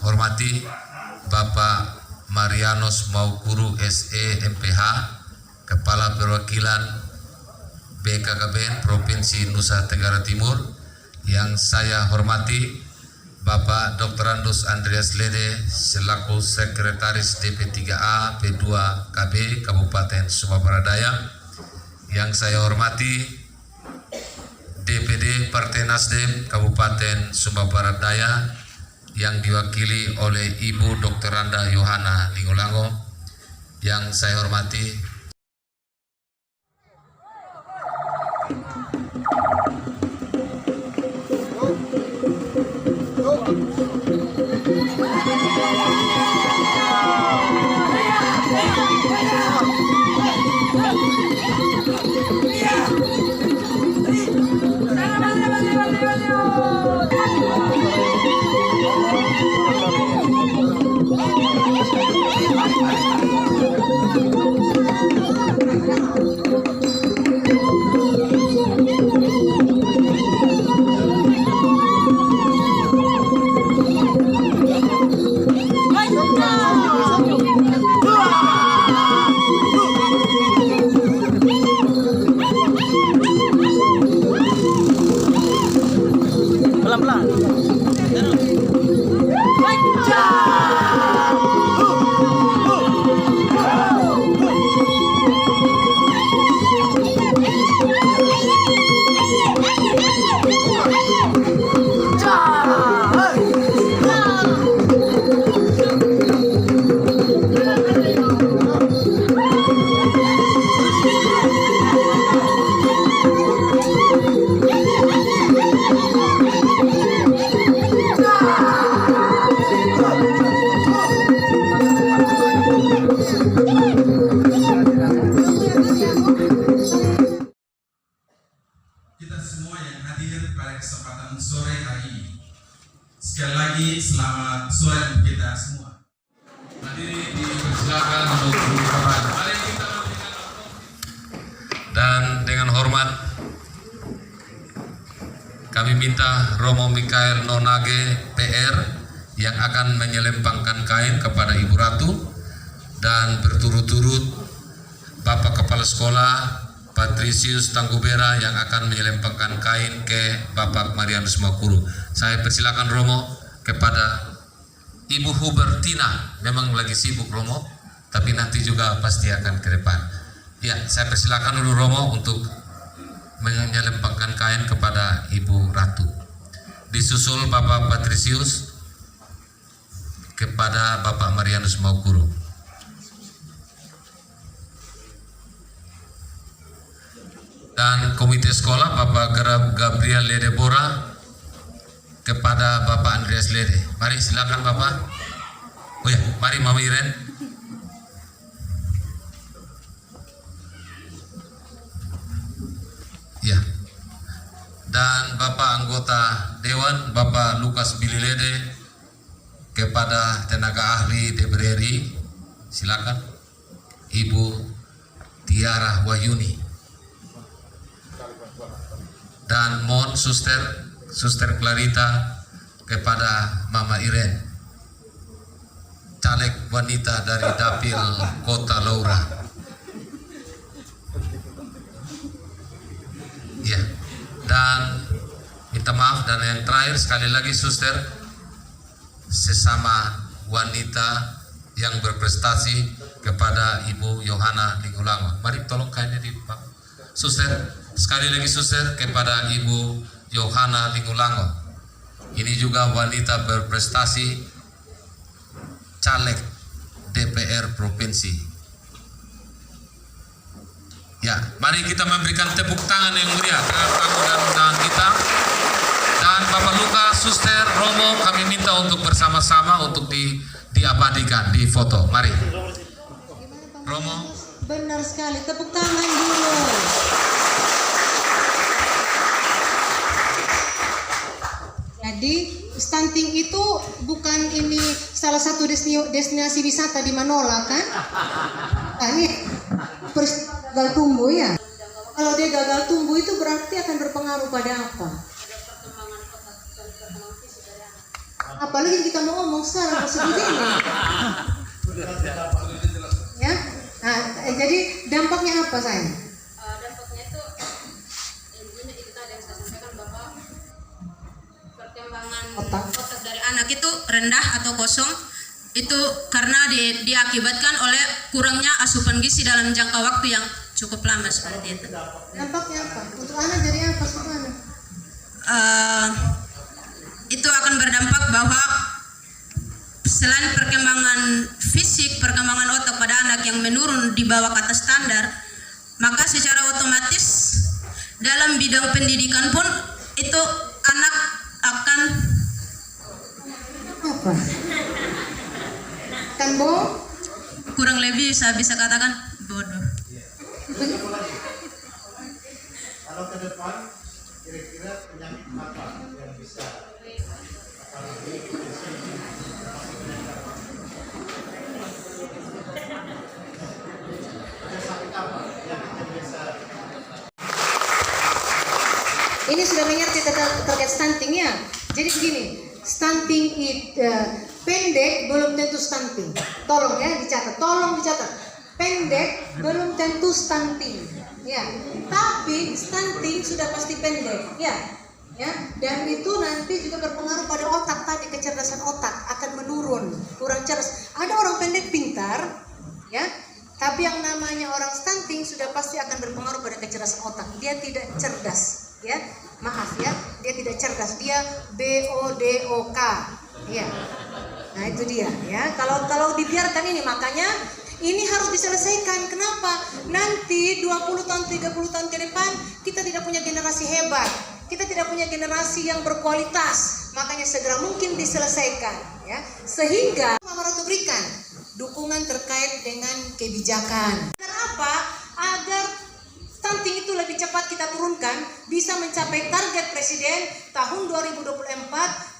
hormati Bapak Marianus Maukuru SE MPH, Kepala Perwakilan BKKBN Provinsi Nusa Tenggara Timur. Yang saya hormati Bapak Dr. Andus Andreas Lede selaku Sekretaris DP3A P2KB Kabupaten Sumba Barat Daya. Yang saya hormati DPD Partai Nasdem Kabupaten Sumba Barat Daya yang diwakili oleh Ibu Dr. Randa Yohana Lingulango. Yang saya hormati kita semua yang hadir pada kesempatan sore hari ini. Sekali lagi selamat sore untuk kita semua. Hadirin dipersilakan untuk duduk kembali. Mari kita dan dengan hormat kami minta Romo Mikael Nonage PR yang akan menyelempangkan kain kepada Ibu Ratu, dan berturut-turut Bapak Kepala Sekolah Patrisius Tanggubera yang akan menyelempangkan kain ke Bapak Marianus Maukuru. Saya persilakan Romo kepada Ibu Hubertina. Memang lagi sibuk Romo, tapi nanti juga pasti akan ke depan. Ya, saya persilakan dulu Romo untuk menyelempangkan kain kepada Ibu Ratu. Disusul Bapak Patrisius kepada Bapak Marianus Maukuru. Dan komite sekolah Bapak Gabriel Ledebora kepada Bapak Andreas Lede. Mari silakan Bapak. Oh ya, mari Mama Iren. Ya. Dan Bapak anggota Dewan Bapak Lukas Billy Lede kepada tenaga ahli DPR. Silakan Ibu Tiara Wahyuni. Dan mohon Suster Clarita kepada Mama Iren, caleg wanita dari Dapil Kota Laura. Ya, dan minta maaf, dan yang terakhir sekali lagi Suster, sesama wanita yang berprestasi kepada Ibu Yohana Lingulango. Mari tolong kainnya di Pak. Suster, sekali lagi Suster kepada Ibu Yohana Lingulango. Ini juga wanita berprestasi, caleg DPR Provinsi. Ya, mari kita memberikan tepuk tangan yang meriah terhadap tamu dan undangan kita. Dan Bapak Lukas, Suster, Romo, kami minta untuk bersama-sama untuk diabadikan, di foto. Mari. Romo. Benar sekali, tepuk tangan dulu. Jadi stunting itu bukan ini salah satu destinasi wisata di Manola kan? Nah, ini gagal tumbuh ya. Kalau dia gagal tumbuh itu berarti akan berpengaruh pada apa? Apalagi kita mau ngomong sekarang seperti ini. Ya. Nah, jadi dampaknya apa sayang? Dampaknya itu intinya itu tadi yang saya sampaikan bahwa perkembangan Otak. otak dari anak itu rendah atau kosong itu karena diakibatkan oleh kurangnya asupan gizi dalam jangka waktu yang cukup lama seperti itu. Dampaknya apa? Untuk anak jadi apa untuk anak? Itu akan berdampak bahwa selain perkembangan fisik, perkembangan otak pada anak yang menurun di bawah kata standar, maka secara otomatis dalam bidang pendidikan pun itu anak akan Apa? Kan kurang lebih saya bisa katakan bodoh. Kalau ke depan kira-kira penyakit apa yang bisa Ini sudah mengerti terkait stunting ya. Jadi begini, stunting itu pendek belum tentu stunting. Tolong ya dicatat, tolong dicatat. Pendek belum tentu stunting. Ya, tapi stunting sudah pasti pendek. Ya, ya. Dan itu nanti juga berpengaruh pada otak tadi, kecerdasan otak akan menurun, kurang cerdas. Ada orang pendek pintar, ya. Tapi yang namanya orang stunting sudah pasti akan berpengaruh pada kecerdasan otak. Dia tidak cerdas, ya. Maaf ya, dia tidak cerdas. Dia BODOK. Ya. Nah, itu dia, ya. Kalau dibiarkan ini, makanya ini harus diselesaikan. Kenapa? Nanti 20 tahun, 30 tahun ke depan kita tidak punya generasi hebat. Kita tidak punya generasi yang berkualitas. Makanya segera mungkin diselesaikan, ya. Sehingga Mama Ratu berikan dukungan terkait dengan kebijakan. Agar apa? Agar stunting itu lebih cepat kita turunkan, bisa mencapai target Presiden tahun 2024 14%.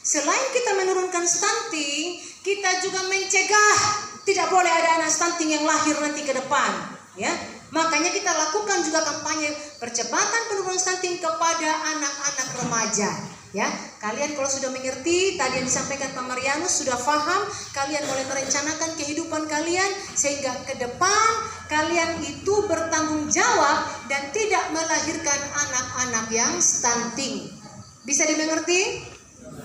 Selain kita menurunkan stunting, kita juga mencegah tidak boleh ada anak stunting yang lahir nanti ke depan, ya. Makanya kita lakukan juga kampanye percepatan penurunan stunting kepada anak-anak remaja, ya. Kalian kalau sudah mengerti tadi yang disampaikan Pak Marianus, sudah paham, kalian boleh merencanakan kehidupan kalian sehingga ke depan kalian itu bertanggung jawab dan tidak melahirkan anak-anak yang stunting. Bisa dimengerti?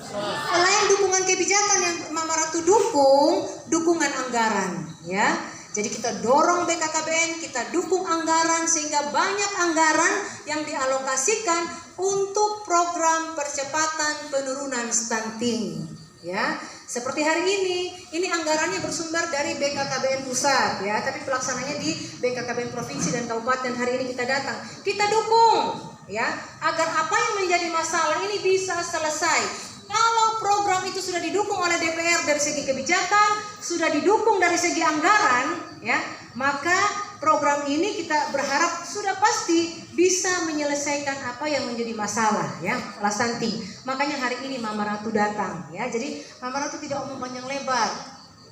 Selain dukungan kebijakan yang Mama Ratu dukung, dukungan anggaran, ya. Jadi kita dorong BKKBN, kita dukung anggaran sehingga banyak anggaran yang dialokasikan untuk program percepatan penurunan stunting, ya. Seperti hari ini anggarannya bersumber dari BKKBN pusat, ya, tapi pelaksananya di BKKBN provinsi dan kabupaten. Hari ini kita datang, kita dukung, ya, agar apa yang menjadi masalah ini bisa selesai. Kalau program itu sudah didukung oleh DPR dari segi kebijakan, sudah didukung dari segi anggaran, ya, maka program ini kita berharap sudah pasti bisa menyelesaikan apa yang menjadi masalah, ya, stunting. Makanya hari ini Mama Ratu datang, ya. Jadi Mama Ratu tidak omong panjang lebar,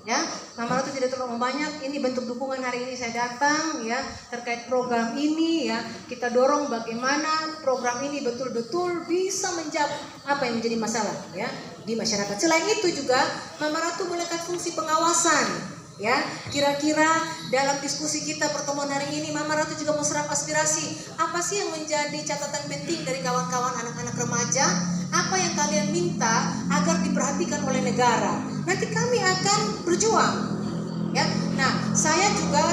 ya. Mama Ratu tidak terlalu banyak. Ini bentuk dukungan hari ini saya datang, ya, terkait program ini, ya. Kita dorong bagaimana program ini betul-betul bisa menjawab apa yang menjadi masalah, ya, di masyarakat. Selain itu juga Mama Ratu melekat fungsi pengawasan, ya. Kira-kira dalam diskusi kita pertemuan hari ini Mama Ratu juga mau serap aspirasi. Apa sih yang menjadi catatan penting dari kawan-kawan anak-anak remaja? Apa yang kalian minta agar diperhatikan oleh negara? Nanti kami akan berjuang, ya. Nah, saya juga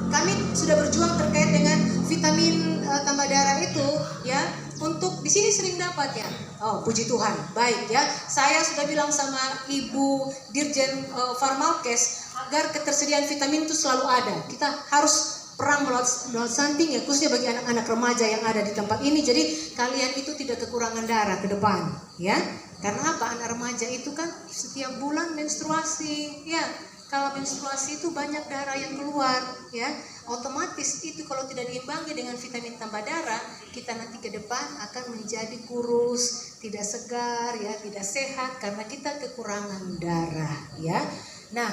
kami sudah berjuang terkait dengan vitamin tambah darah itu, ya. Untuk di sini sering dapat, ya. Oh, puji Tuhan. Baik, ya. Saya sudah bilang sama Ibu Dirjen Farmalkes agar ketersediaan vitamin itu selalu ada. Kita harus perang melawan stunting, ya, khususnya bagi anak-anak remaja yang ada di tempat ini. Jadi kalian itu tidak kekurangan darah ke depan, ya. Karena apa? Anak remaja itu kan setiap bulan menstruasi, ya. Kalau menstruasi itu banyak darah yang keluar, ya. Otomatis itu kalau tidak diimbangi dengan vitamin tambah darah, kita nanti ke depan akan menjadi kurus, tidak segar, ya, tidak sehat karena kita kekurangan darah, ya. Nah,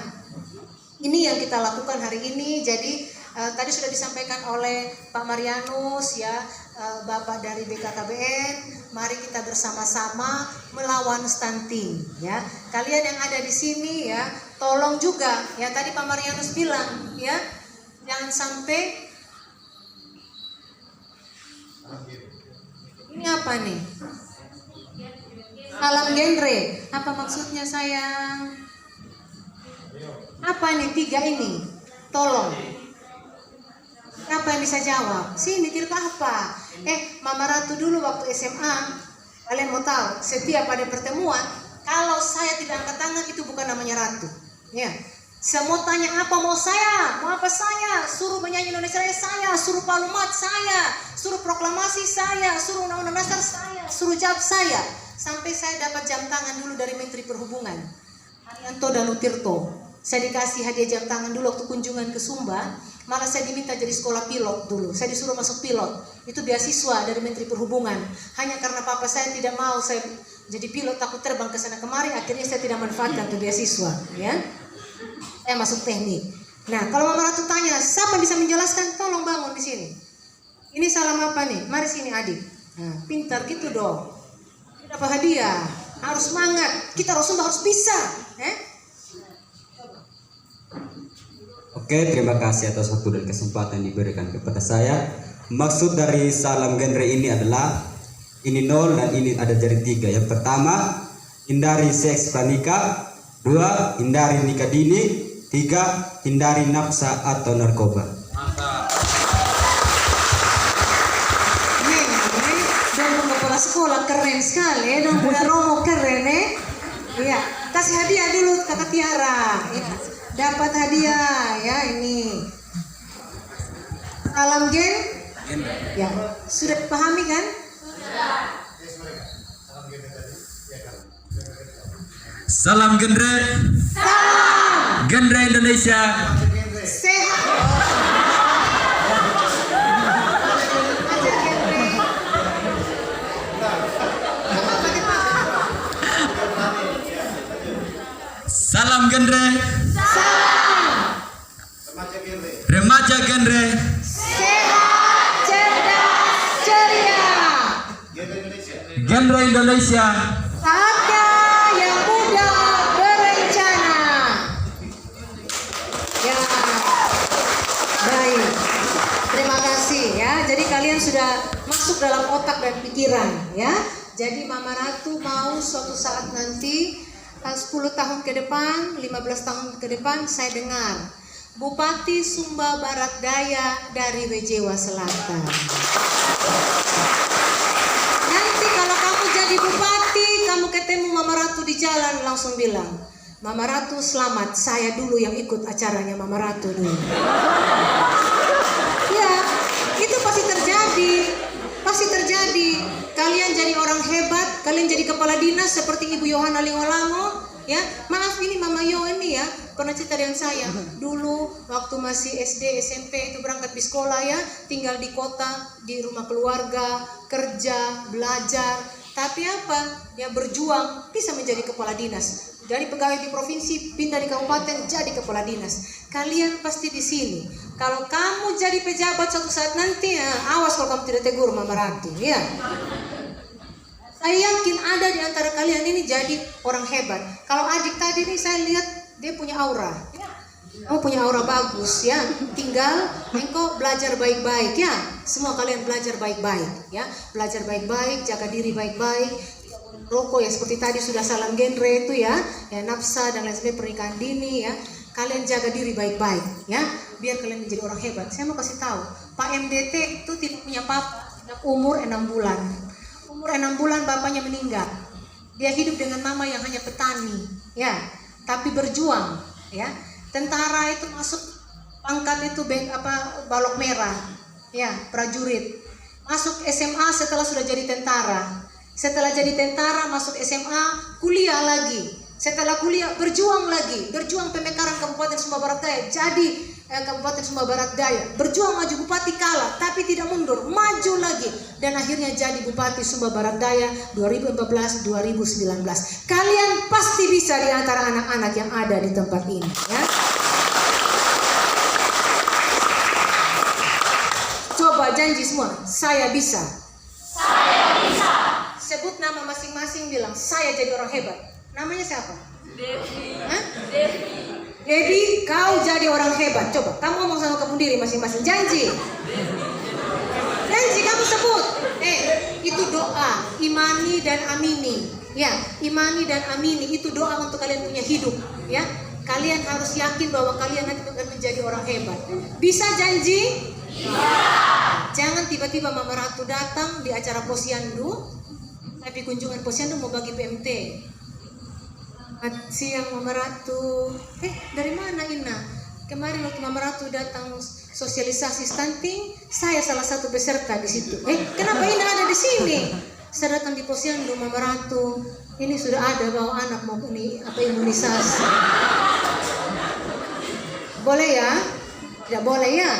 ini yang kita lakukan hari ini. Jadi tadi sudah disampaikan oleh Pak Marianus, ya, Bapak dari BKKBN, mari kita bersama-sama melawan stunting ya. Kalian yang ada di sini ya, tolong juga ya, tadi Pak Marianus bilang ya, jangan sampai ini apa nih? Salam genre. Apa maksudnya sayang? Apa nih 3 ini? Tolong. Siapa yang bisa jawab? Sini, tidak apa. Mama Ratu dulu waktu SMA, kalian mau tahu, setiap ada pertemuan, kalau saya tidak angkat tangan itu bukan namanya Ratu. Ya. Saya mau tanya apa mau saya, mau apa saya, suruh menyanyi Indonesia Raya saya, suruh palumat saya, suruh proklamasi saya, suruh undang-undang dasar saya, suruh jawab saya. Sampai saya dapat jam tangan dulu dari Menteri Perhubungan, Haryanto Danu Tirto. Saya dikasih hadiah jam tangan dulu waktu kunjungan ke Sumba. Malah saya diminta jadi sekolah pilot dulu. Saya disuruh masuk pilot. Itu beasiswa dari Menteri Perhubungan. Hanya karena papa saya tidak mau saya jadi pilot, takut terbang ke sana kemari. Akhirnya saya tidak manfaatkan itu beasiswa. Ya, saya masuk teknik. Nah, kalau Mama Ratu tanya, siapa bisa menjelaskan? Tolong bangun di sini. Ini salam apa nih? Mari sini adik. Nah, pintar gitu dong. Dapat hadiah. Harus semangat. Kita Sumba harus bisa. Oke, terima kasih atas waktu dan kesempatan yang diberikan kepada saya. Maksud dari salam genre ini adalah ini 0 dan ini ada jari 3. Yang pertama, hindari seks pranikah. 2, hindari nikah dini. 3, hindari nafsa atau narkoba. Dong kepala sekolah keren sekali, dong punya Romo keren Iya, kasih hadiah dulu Kakak Tiara. Ya. Dapat hadiah ya ini. Salam gen. Ya, sudah dipahami kan? Salam genre. Salam. Genre Indonesia. Sehat. Ajar genre. Salam genre. Remaja genre. Sehat, cerdas, ceria. Genre Indonesia. Saatnya yang muda berencana. Ya, baik. Terima kasih ya. Jadi kalian sudah masuk dalam otak dan pikiran ya. Jadi Mama Ratu mau suatu saat nanti 10 tahun ke depan, 15 tahun ke depan saya dengar Bupati Sumba Barat Daya dari Wejewa Selatan. Nanti kalau kamu jadi bupati, kamu ketemu Mama Ratu di jalan, langsung bilang, Mama Ratu selamat, saya dulu yang ikut acaranya Mama Ratu dulu. Ya, itu pasti terjadi. Pasti terjadi. Kalian jadi orang hebat, kalian jadi kepala dinas seperti Ibu Yohana Lingolango. Ya, maaf ini Mama Yo ini ya pernah cerita dengan saya dulu waktu masih SD SMP itu berangkat di sekolah ya, tinggal di kota di rumah keluarga, kerja, belajar, tapi apa ya, berjuang bisa menjadi kepala dinas, dari pegawai di provinsi pindah di kabupaten jadi kepala dinas. Kalian pasti di sini kalau kamu jadi pejabat suatu saat nanti ya, awas kalau kamu tidak tegur Mama Ratu ya. Saya yakin ada di antara kalian ini jadi orang hebat. Kalau adik tadi nih saya lihat dia punya aura. Kamu punya aura bagus ya. Tinggal engkau belajar baik-baik ya. Semua kalian belajar baik-baik ya. Belajar baik-baik, jaga diri baik-baik. Rokok ya seperti tadi sudah salam genre itu ya. Ya nafsa dan lain sebagainya, pernikahan dini ya. Kalian jaga diri baik-baik ya. Biar kalian menjadi orang hebat. Saya mau kasih tahu, Pak MDT itu tidak punya papa, umur 6 bulan. Umur 6 bulan bapaknya meninggal. Dia hidup dengan mama yang hanya petani, ya, tapi berjuang, ya. Tentara itu masuk pangkat itu balok merah, ya, prajurit. Masuk SMA setelah sudah jadi tentara. Setelah jadi tentara masuk SMA, kuliah lagi. Setelah kuliah berjuang lagi, berjuang pemekaran Kabupaten Sumba Barat Daya. Jadi Kabupaten Sumba Barat Daya berjuang maju bupati kalah tapi tidak mundur, maju lagi dan akhirnya jadi Bupati Sumba Barat Daya 2014-2019. Kalian pasti bisa di antara anak-anak yang ada di tempat ini ya. Coba Coba janji semua, saya bisa. Saya bisa. Sebut nama masing-masing, bilang saya jadi orang hebat. Namanya siapa? Devi. Hah? Devi, kau jadi orang hebat. Coba kamu ngomong sama kamu diri masing-masing. Janji. Janji kamu sebut. Itu doa, imani dan amini. Ya, imani dan amini itu doa untuk kalian punya hidup. Ya, kalian harus yakin bahwa kalian nanti akan menjadi orang hebat. Bisa janji? Iya. Jangan tiba-tiba Mama Ratu datang di acara posyandu, tapi kunjungan posyandu mau bagi PMT. Siang Mama Ratu, dari mana Ina? Kemarin waktu Mama Ratu datang sosialisasi stunting, saya salah satu peserta di situ. Kenapa Ina ada di sini? Saya datang di posyandu Mama Ratu. Ini sudah ada bahwa anak mau imunisasi. Boleh ya? Tidak boleh ya?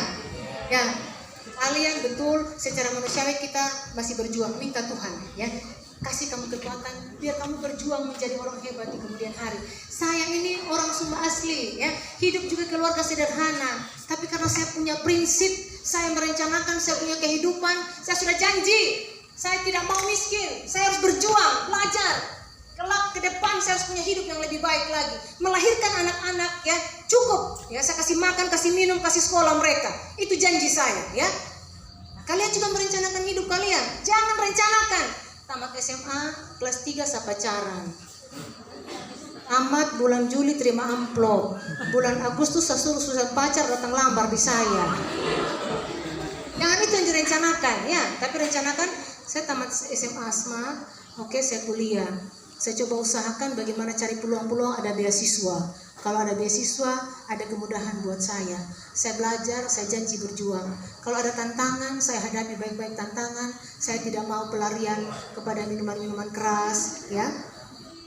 Ya, kalian betul secara manusiawi kita masih berjuang, minta Tuhan ya. Kasih kamu kekuatan biar kamu berjuang menjadi orang hebat di kemudian hari. Saya ini orang Sumba asli ya, hidup juga keluarga sederhana, tapi karena saya punya prinsip, saya merencanakan, saya punya kehidupan, saya sudah janji saya tidak mau miskin, saya harus berjuang, belajar. Kelak ke depan saya harus punya hidup yang lebih baik lagi, melahirkan anak-anak ya, cukup ya, saya kasih makan, kasih minum, kasih sekolah mereka. Itu janji saya ya. Nah, kalian juga merencanakan hidup kalian, jangan rencanakan tamat SMA kelas 3 saya pacaran, tamat bulan Juli terima amplop, bulan Agustus saya suruh pacar datang lamar di saya. Jangan itu yang direncanakan ya, tapi rencanakan saya tamat SMA Asma, oke, saya kuliah. Saya coba usahakan bagaimana cari peluang-peluang, ada beasiswa. Kalau ada beasiswa, ada kemudahan buat saya. Saya belajar, saya janji berjuang. Kalau ada tantangan, saya hadapi baik-baik tantangan. Saya tidak mau pelarian kepada minuman-minuman keras, ya,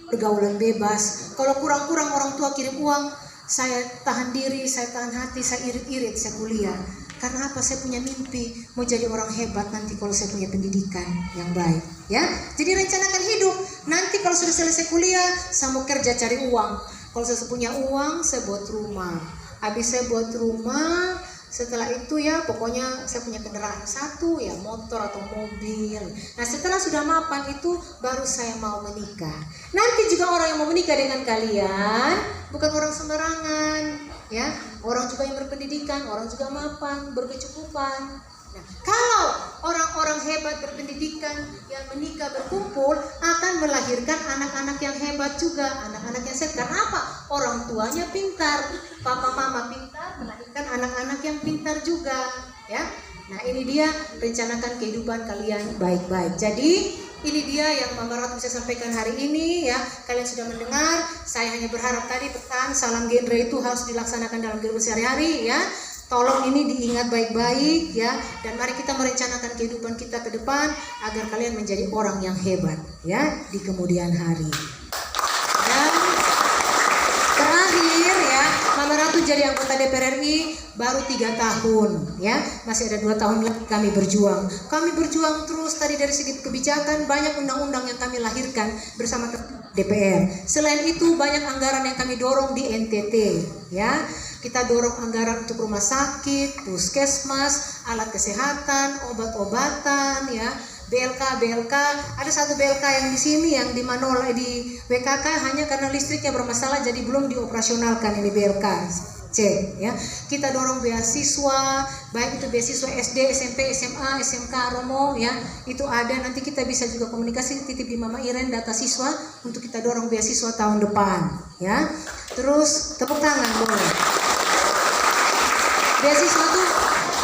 pergaulan bebas. Kalau kurang-kurang orang tua kirim uang, saya tahan diri, saya tahan hati, saya irit-irit, saya kuliah. Karena apa? Saya punya mimpi mau jadi orang hebat nanti kalau saya punya pendidikan yang baik, ya. Jadi rencanakan hidup. Nanti kalau sudah selesai kuliah, saya mau kerja cari uang. Kalau saya punya uang, saya buat rumah. Habis saya buat rumah, setelah itu ya pokoknya saya punya kendaraan satu, ya motor atau mobil. Nah setelah sudah mapan itu baru saya mau menikah. Nanti juga orang yang mau menikah dengan kalian bukan orang sembarangan, ya, orang juga yang berpendidikan, orang juga mapan, berkecukupan. Nah, kalau orang-orang hebat berpendidikan yang menikah berkumpul akan melahirkan anak-anak yang hebat juga, anak-anak yang sehat. Karena apa? Orang tuanya pintar, papa mama pintar, melahirkan anak-anak yang pintar juga, ya. Nah ini dia, rencanakan kehidupan kalian baik-baik. Jadi ini dia yang Mama Ratu bisa sampaikan hari ini ya. Kalian sudah mendengar. Saya hanya berharap tadi pesan salam genre itu harus dilaksanakan dalam kehidupan sehari-hari ya. Tolong ini diingat baik-baik ya. Dan mari kita merencanakan kehidupan kita ke depan agar kalian menjadi orang yang hebat ya di kemudian hari. Dan terakhir ya, Mama Ratu jadi anggota DPR RI baru 3 tahun ya, masih ada 2 tahun lagi kami berjuang. Kami berjuang terus tadi dari segi kebijakan, banyak undang-undang yang kami lahirkan bersama DPR. Selain itu banyak anggaran yang kami dorong di NTT ya. Kita dorong anggaran untuk rumah sakit, puskesmas, alat kesehatan, obat-obatan ya. BLK, ada satu BLK yang di sini yang di Manola di WKK hanya karena listriknya bermasalah jadi belum dioperasionalkan ini BLK. Cek ya. Kita dorong beasiswa, baik itu beasiswa SD, SMP, SMA, SMK, Romo ya. Itu ada, nanti kita bisa juga komunikasi titip di Mama Iren data siswa untuk kita dorong beasiswa tahun depan ya. Terus tepuk tangan boleh. Beasiswa tuh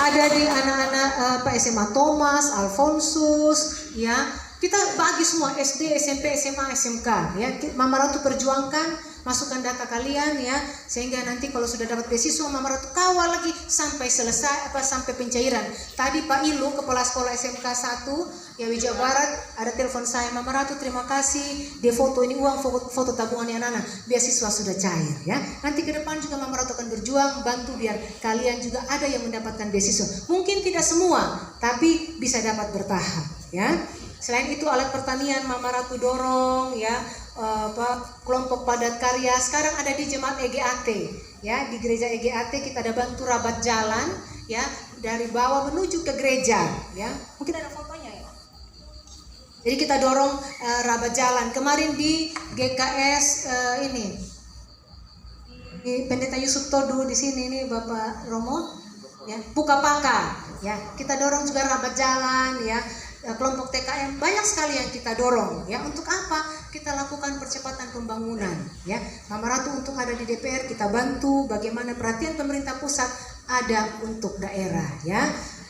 ada di anak-anak SMA Thomas, Alfonsus, ya. Kita bagi semua SD, SMP, SMA, SMK, ya. Mama Ratu perjuangkan, masukkan data kalian, ya, sehingga nanti kalau sudah dapat beasiswa, Mama Ratu kawal lagi sampai selesai sampai pencairan. Tadi Pak Ilu, Kepala Sekolah SMK 1, ya Wijaya Barat, ada telepon saya, Mama Ratu terima kasih, dia foto ini uang, foto tabungannya anak-anak, beasiswa sudah cair, ya. Nanti ke depan juga Mama Ratu akan berjuang, bantu biar kalian juga ada yang mendapatkan beasiswa. Mungkin tidak semua, tapi bisa dapat bertahap, ya. Selain itu alat pertanian Mama Ratu dorong, ya, kelompok padat karya. Sekarang ada di jemaat EGAT, ya, di gereja EGAT kita ada bantu rabat jalan, ya. dari bawah menuju ke gereja, ya. Mungkin ada fotonya ya. Jadi kita dorong rabat jalan. Kemarin di GKS ini di Pendeta Yusuf Todu di sini nih Bapak Romo, ya, Bukapaka, ya. Kita dorong juga rabat jalan, ya. Kelompok TKM banyak sekali yang kita dorong, ya. Untuk apa? Kita lakukan percepatan pembangunan, ya. Mama Ratu untuk ada di DPR kita bantu bagaimana perhatian pemerintah pusat ada untuk daerah, ya.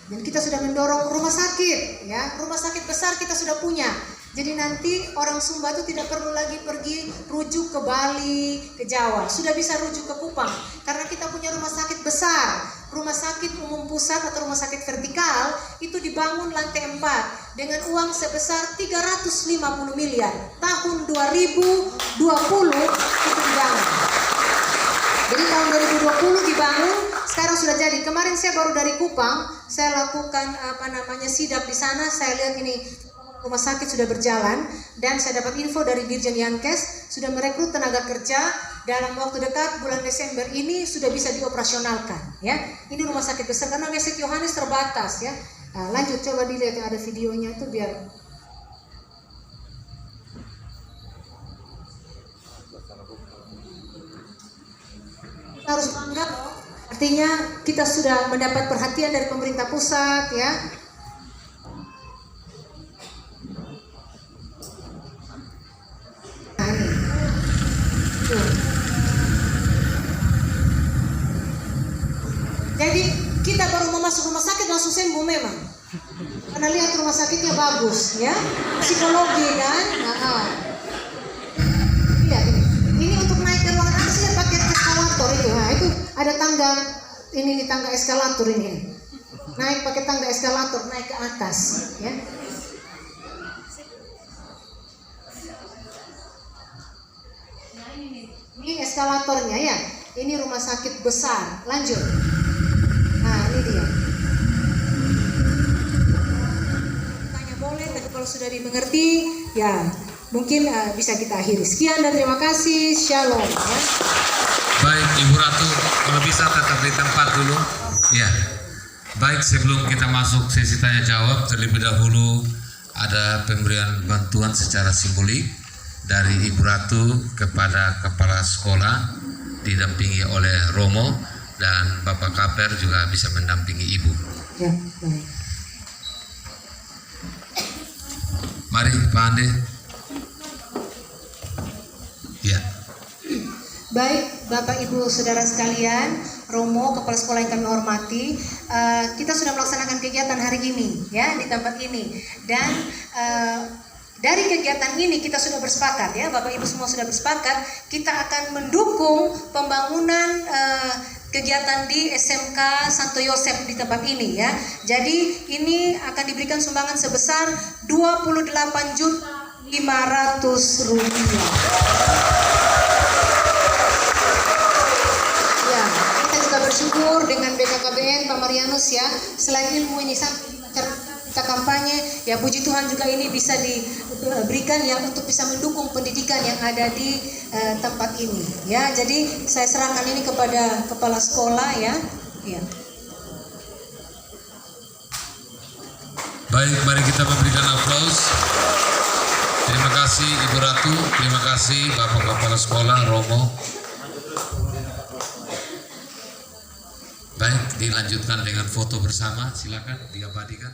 Dan kita sudah mendorong rumah sakit, ya. Rumah sakit besar kita sudah punya. Jadi nanti orang Sumba itu tidak perlu lagi pergi rujuk ke Bali, ke Jawa. Sudah bisa rujuk ke Kupang karena kita punya rumah sakit besar. Rumah sakit umum pusat atau rumah sakit vertikal itu dibangun lantai 4 dengan uang sebesar 350 miliar. Tahun 2020 itu dibangun. Jadi tahun 2020 dibangun, sekarang sudah jadi. Kemarin saya baru dari Kupang, saya lakukan sidak di sana, saya lihat ini rumah sakit sudah berjalan dan saya dapat info dari Dirjen Yankes sudah merekrut tenaga kerja dalam waktu dekat bulan Desember ini sudah bisa dioperasionalkan, ya. Ini rumah sakit besar karena Gesek Yohanes terbatas, ya. Nah, lanjut coba dilihat yang ada videonya itu biar kita harus bangga, artinya kita sudah mendapat perhatian dari pemerintah pusat, ya. Jadi kita baru mau masuk rumah sakit langsung sembuh memang. Karena lihat rumah sakitnya bagus, ya. Psikologi kan. Lihat ini untuk naik ke ruangan atas lihat pakai eskalator itu. Nah, itu ada tangga ini di tangga eskalator ini. Naik pakai tangga eskalator naik ke atas, ya. Ini eskalatornya, ya. Ini rumah sakit besar. Lanjut. Nah, ini dia. Tanya boleh, tapi kalau sudah dimengerti, ya mungkin bisa kita akhiri. Sekian dan terima kasih. Shalom. Ya. Baik, Ibu Ratu, kalau bisa tetap di tempat dulu. Ya. Baik, sebelum kita masuk sesi tanya jawab, terlebih dahulu ada pemberian bantuan secara simbolik dari Ibu Ratu kepada kepala sekolah didampingi oleh Romo dan Bapak Kaper juga bisa mendampingi Ibu. Ya, baik. Mari Pak Ande. Ya. Baik, Bapak Ibu Saudara sekalian, Romo, kepala sekolah yang kami hormati, kita sudah melaksanakan kegiatan hari ini, ya, di tempat ini. Dan dari kegiatan ini kita sudah bersepakat, ya, Bapak Ibu semua sudah bersepakat, kita akan mendukung pembangunan kegiatan di SMK Santo Yosef di tempat ini, ya. Jadi ini akan diberikan sumbangan sebesar 28.500.000 rupiah. Ya, kita juga bersyukur dengan BKKBN Pak Marianus, ya. Selain ilmu ini kita kampanye, ya puji Tuhan juga ini bisa diberikan, ya, untuk bisa mendukung pendidikan yang ada di tempat ini, ya. Jadi saya serahkan ini kepada kepala sekolah, ya. Ya. Baik, mari kita memberikan aplaus. Terima kasih Ibu Ratu, terima kasih Bapak Kepala Sekolah Romo. Baik, dilanjutkan dengan foto bersama, silakan diabadikan.